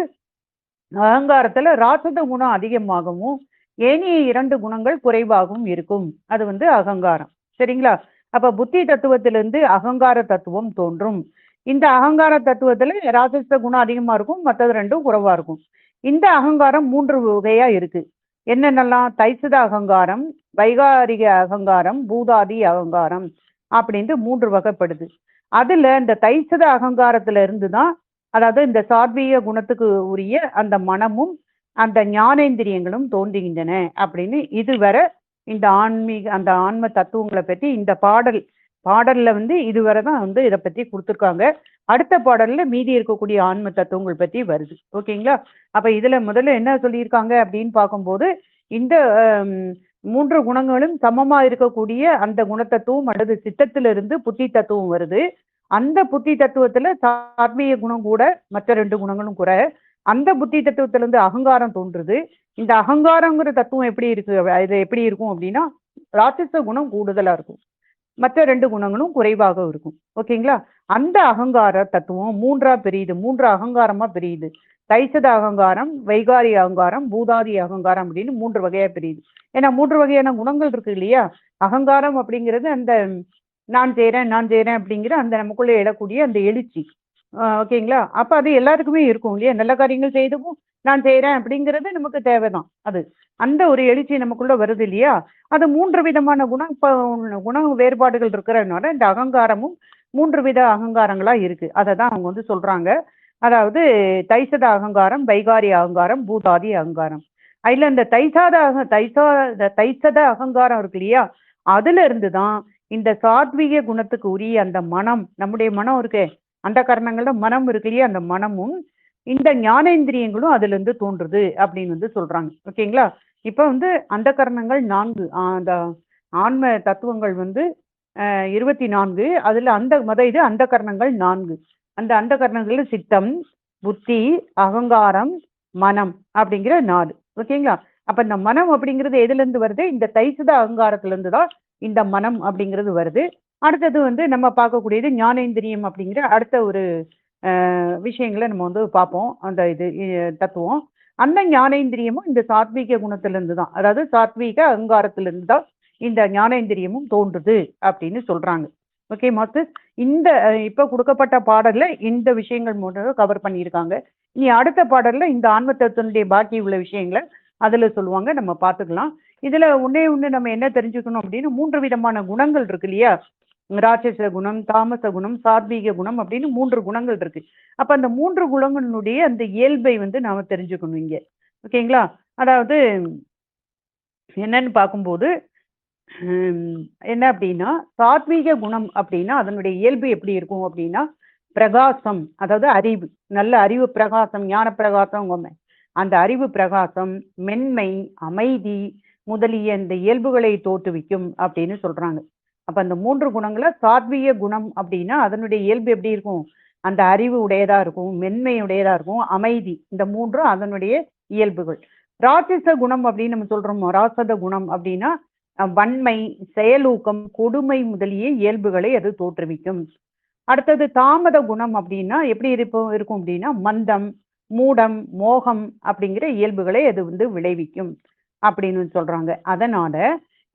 A: அகங்காரத்துல ராசத குணம் அதிகமாகவும் ஏனைய 2 குணங்கள் குறைவாகவும் இருக்கும். அது வந்து அகங்காரம். சரிங்களா? அப்ப புத்தி தத்துவத்திலிருந்து அகங்கார தத்துவம் தோன்றும். இந்த அகங்கார தத்துவத்துல ராஜச குணம் அதிகமா இருக்கும், மற்றது 2ம் குறைவா இருக்கும். இந்த அகங்காரம் 3 வகையா இருக்கு. என்னென்னலாம்? தைசத அகங்காரம், வைகாரிக அகங்காரம், பூதாதி அகங்காரம் அப்படின்ட்டு 3 வகைப்படுது. அதுல இந்த தைசத அகங்காரத்துல இருந்துதான், அதாவது இந்த சாத்வீக குணத்துக்கு உரிய அந்த மனமும் அந்த ஞானேந்திரியங்களும் தோன்றுகின்றன அப்படின்னு இதுவரை இந்த அந்த ஆன்ம தத்துவங்களை பற்றி இந்த பாடல்ல வந்து இதுவரை தான் வந்து இதை பற்றி கொடுத்துருக்காங்க. அடுத்த பாடல்ல மீதி இருக்கக்கூடிய ஆன்ம தத்துவங்கள் பற்றி வருது. ஓகேங்களா? அப்ப இதுல முதல்ல என்ன சொல்லியிருக்காங்க அப்படின்னு பார்க்கும்போது இந்த 3 குணங்களும் சமமா இருக்கக்கூடிய அந்த குணத்தத்துவம் அல்லது சித்தத்திலிருந்து புத்தி தத்துவம் வருது. அந்த புத்தி தத்துவத்துல சாத்வீக குணம் கூட மற்ற 2 குணங்களும் கூட அந்த புத்தி தத்துவத்திலிருந்து அகங்காரம் தோன்றுது. இந்த அகங்காரங்கிற தத்துவம் எப்படி இருக்கு, இது எப்படி இருக்கும் அப்படின்னா ராட்சச குணம் கூடுதலா இருக்கும், மற்ற 2 குணங்களும் குறைவாக இருக்கும். ஓகேங்களா? அந்த அகங்கார தத்துவம் 3ஆ பிரியுது, 3 அகங்காரமா பிரியுது. தைசத அகங்காரம், வைகாரி அகங்காரம், பூதாதி அகங்காரம் அப்படின்னு 3 வகையா பிரியுது. ஏன்னா 3 வகையான குணங்கள் இருக்கு இல்லையா? அகங்காரம் அப்படிங்கிறது அந்த நான் செய்யறேன் அப்படிங்கிற அந்த நமக்குள்ள எழக்கூடிய அந்த எழுச்சி. ஓகேங்களா? அப்ப அது எல்லாருக்குமே இருக்கும் இல்லையா? நல்ல காரியங்கள் செய்தவும் நான் செய்யறேன் அப்படிங்கிறது நமக்கு தேவைதான். அது அந்த ஒரு எழுச்சி நமக்குள்ள வருது இல்லையா? அது 3 விதமான குண வேறுபாடுகள் இருக்கிறதுனால இந்த அகங்காரமும் 3 வித அகங்காரங்களா இருக்கு. அதை தான் அவங்க வந்து சொல்றாங்க. அதாவது தைசத அகங்காரம், வைகாரி அகங்காரம், பூதாதி அகங்காரம். அதுல இந்த தைசத அகங்காரம் இருக்கு இல்லையா? அதுல இருந்துதான் இந்த சாத்வீக குணத்துக்கு உரிய அந்த மனம், நம்முடைய மனம் இருக்கே, அந்த கரணங்கள்ல மனம் இருக்கு இல்லையா? அந்த மனமும் இந்த ஞானேந்திரியங்களும் அதுல இருந்து தோன்றுது அப்படின்னு வந்து சொல்றாங்க. ஓகேங்களா? இப்ப வந்து அந்த கரணங்கள் 4, அந்த ஆன்ம தத்துவங்கள் வந்து 24. அதுல இது அந்த கரணங்கள் 4. அந்த கரணங்கள்ல சித்தம், புத்தி, அகங்காரம், மனம் அப்படிங்கிற 4. ஓகேங்களா? அப்ப இந்த மனம் அப்படிங்கிறது எதுல இருந்து வருது? இந்த தைசத அகங்காரத்துல இருந்து தான் இந்த மனம் அப்படிங்கிறது வருது. அடுத்தது வந்து நம்ம பார்க்கக்கூடியது ஞானேந்திரியம் அப்படிங்கிற அடுத்த ஒரு விஷயங்களை நம்ம வந்து பார்ப்போம். அந்த தத்துவம் அந்த ஞானேந்திரியமும் இந்த சாத்வீக குணத்திலிருந்து தான், அதாவது சாத்வீக அகங்காரத்திலிருந்து தான் இந்த ஞானேந்திரியமும் தோன்றுது அப்படின்னு சொல்றாங்க. ஓகே மாஸ்டர், இந்த இப்ப கொடுக்கப்பட்ட பாடல்ல இந்த விஷயங்கள் மட்டும் கவர் பண்ணியிருக்காங்க. இனி அடுத்த பாடல்ல இந்த ஆன்ம தத்துவனுடைய பாக்கி உள்ள விஷயங்களை அதுல சொல்லுவாங்க, நம்ம பார்த்துக்கலாம். இதுல ஒன்னே நம்ம என்ன தெரிஞ்சுக்கணும் அப்படின்னு 3 விதமான குணங்கள் இருக்கு இல்லையா? ராட்சச குணம், தாமச குணம், சாத்வீக குணம் அப்படின்னு 3 குணங்கள் இருக்கு. அப்ப அந்த 3 குணங்களுடைய அந்த இயல்பை வந்து நாம தெரிஞ்சுக்கணும் இங்க. ஓகேங்களா? அதாவது என்னன்னு பார்க்கும்போது என்ன அப்படின்னா, சாத்வீக குணம் அப்படின்னா அதனுடைய இயல்பு எப்படி இருக்கும் அப்படின்னா பிரகாசம், அதாவது அறிவு, நல்ல அறிவு பிரகாசம், ஞான பிரகாசம், அந்த அறிவு பிரகாசம், மென்மை, அமைதி முதலிய இந்த இயல்புகளை தோற்றுவிக்கும் அப்படின்னு சொல்றாங்க. அப்ப அந்த 3 குணங்களை சாத்வீக குணம் அப்படின்னா அதனுடைய இயல்பு எப்படி இருக்கும்? அந்த அறிவு உடையதா இருக்கும், மென்மை உடையதா இருக்கும், அமைதி, இந்த 3ம் அதனுடைய இயல்புகள். ராட்சச குணம் அப்படின்னு நம்ம சொல்றோம். ராசத குணம் அப்படின்னா வன்மை, செயலூக்கம், கொடுமை முதலிய இயல்புகளை அது தோற்றுவிக்கும். அடுத்தது தாமத குணம் அப்படின்னா எப்படி இருக்கும் அப்படின்னா மந்தம், மூடம், மோகம் அப்படிங்கிற இயல்புகளை அது வந்து விளைவிக்கும் அப்படின்னு சொல்றாங்க. அதனால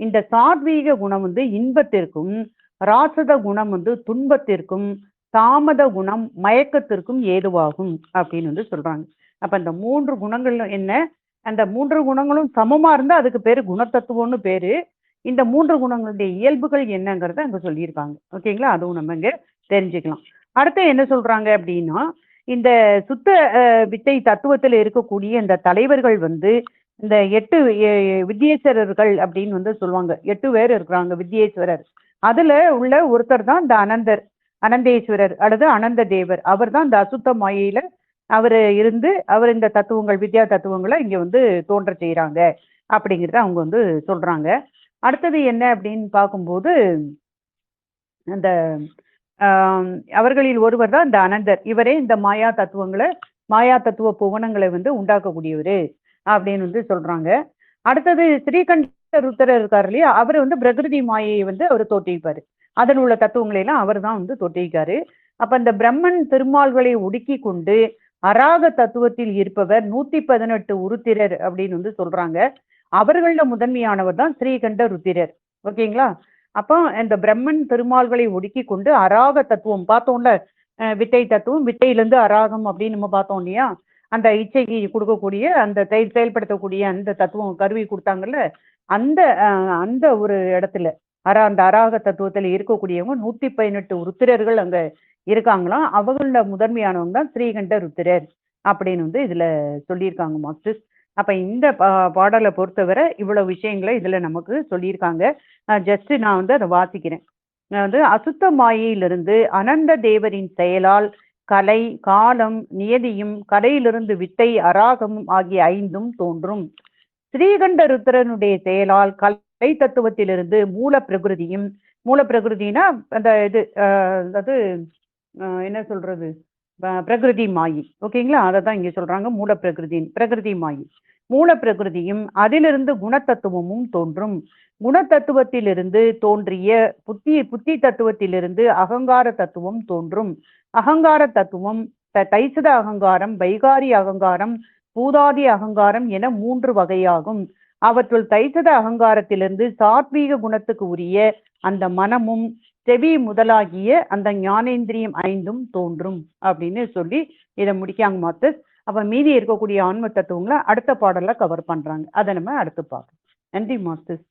A: இந்த சாத்வீக குணம் வந்து இன்பத்திற்கும், ராசத குணம் வந்து துன்பத்திற்கும், தாமத குணம் மயக்கத்திற்கும் ஏதுவாகும் அப்படின்னு வந்து சொல்றாங்க. அப்ப இந்த 3 குணங்கள் என்ன? அந்த 3 குணங்களும் சமமா இருந்தா அதுக்கு பேரு குணத்தத்துவம்னு பேரு. இந்த 3 குணங்களுடைய இயல்புகள் என்னங்கிறத அங்க சொல்லியிருக்காங்க. ஓகேங்களா? அதுவும் நம்ம இங்க தெரிஞ்சுக்கலாம். அடுத்து என்ன சொல்றாங்க அப்படின்னா, இந்த சுத்த வித்தை தத்துவத்தில் இருக்கக்கூடிய இந்த தலைவர்கள் வந்து இந்த 8 வித்யேஸ்வரர்கள் அப்படின்னு வந்து சொல்லுவாங்க. 8 பேர் இருக்கிறாங்க வித்யேஸ்வரர். அதுல உள்ள ஒருத்தர் தான் இந்த அனந்தேஸ்வரர் அல்லது அனந்த தேவர். அவர் தான் இந்த அசுத்த மாயையில அவர் இருந்து அவர் இந்த தத்துவங்கள், வித்யா தத்துவங்களை இங்க வந்து தோன்ற செய்யறாங்க அப்படிங்கிறத அவங்க வந்து சொல்றாங்க. அடுத்தது என்ன அப்படின்னு பார்க்கும்போது அந்த அவர்களில் ஒருவர் தான் இந்த அனந்தர். இவரே இந்த மாயா தத்துவங்களை, மாயா தத்துவ புவனங்களை வந்து உண்டாக்கக்கூடியவர் அப்படின்னு வந்து சொல்றாங்க. அடுத்தது ஸ்ரீகண்ட ருத்ரர் இருக்காரு இல்லையா, அவர் வந்து பிரகிருதி மாயையை வந்து அவர் தோற்றிருப்பாரு. அதில் உள்ள தத்துவங்களை எல்லாம் அவர் தான் வந்து தோற்றிருக்காரு. அப்ப இந்த பிரம்மன் திருமால்களை ஒடுக்கி கொண்டு அராக தத்துவத்தில் இருப்பவர் 118 உருத்திரர் அப்படின்னு வந்து சொல்றாங்க. அவர்கள முதன்மையானவர் தான் ஸ்ரீகண்ட ருத்திரர். ஓகேங்களா? அப்போ இந்த பிரம்மன் திருமால்களை ஒடுக்கி கொண்டு அராக தத்துவம் பார்த்தோம்ல, வித்தை தத்துவம், வித்தையிலிருந்து அராகம் அப்படின்னு நம்ம பார்த்தோம் இல்லையா, அந்த இச்சைக்கு கொடுக்கக்கூடிய அந்த செயல்படுத்தக்கூடிய அந்த தத்துவம் கருவி கொடுத்தாங்கல்ல, அந்த அந்த ஒரு இடத்துல அந்த அராக தத்துவத்தில் இருக்கக்கூடியவங்க 118 ருத்திரர்கள் அங்க இருக்காங்களாம். அவங்கள முதன்மையானவங்க தான் ஸ்ரீகண்ட ருத்திரர் அப்படின்னு வந்து இதுல சொல்லியிருக்காங்க மாஸ்டர்ஸ். அப்ப இந்த பாடலை பொறுத்தவரை இவ்வளவு விஷயங்களை இதுல நமக்கு சொல்லியிருக்காங்க. ஜஸ்ட் நான் வந்து அதை வாசிக்கிறேன். வந்து அசுத்த மாயையிலிருந்து அனந்த தேவரின் செயலால் கலை, காலம், நியதியும், கலையிலிருந்து வித்தை, அராகமும் ஆகிய 5ம் தோன்றும். ஸ்ரீகண்ட ருத்ரனுடைய செயலால் கலை தத்துவத்திலிருந்து மூல பிரகிருதியும், மூல பிரகிருதினா அந்த இது அதாவது என்ன சொல்றது, பிரகிருதி மாயி. ஓகேங்களா? அதை தான் இங்க சொல்றாங்க, மூல பிரகிருதி மாயி. மூல பிரகிருதியும் அதிலிருந்து குணத்தத்துவமும் தோன்றும். குணத்தத்துவத்திலிருந்து தோன்றிய புத்தி தத்துவத்திலிருந்து அகங்கார தத்துவம் தோன்றும். அகங்கார தத்துவம் தைசத அகங்காரம், வைகாரி அகங்காரம், பூதாதி அகங்காரம் என 3 வகையாகும். அவற்றுள் தைசத அகங்காரத்திலிருந்து சாத்வீக குணத்துக்கு உரிய அந்த மனமும் செவி முதலாகிய அந்த ஞானேந்திரியம் 5ம் தோன்றும் அப்படின்னு சொல்லி இதை முடிக்காங்க மாஸ்டர்ஸ். அப்ப மீதி இருக்கக்கூடிய ஆன்ம தத்துவங்களை அடுத்த பாடல்ல கவர் பண்றாங்க. அதை நம்ம அடுத்து பார்க்கலாம். நன்றி மாஸ்டர்ஸ்.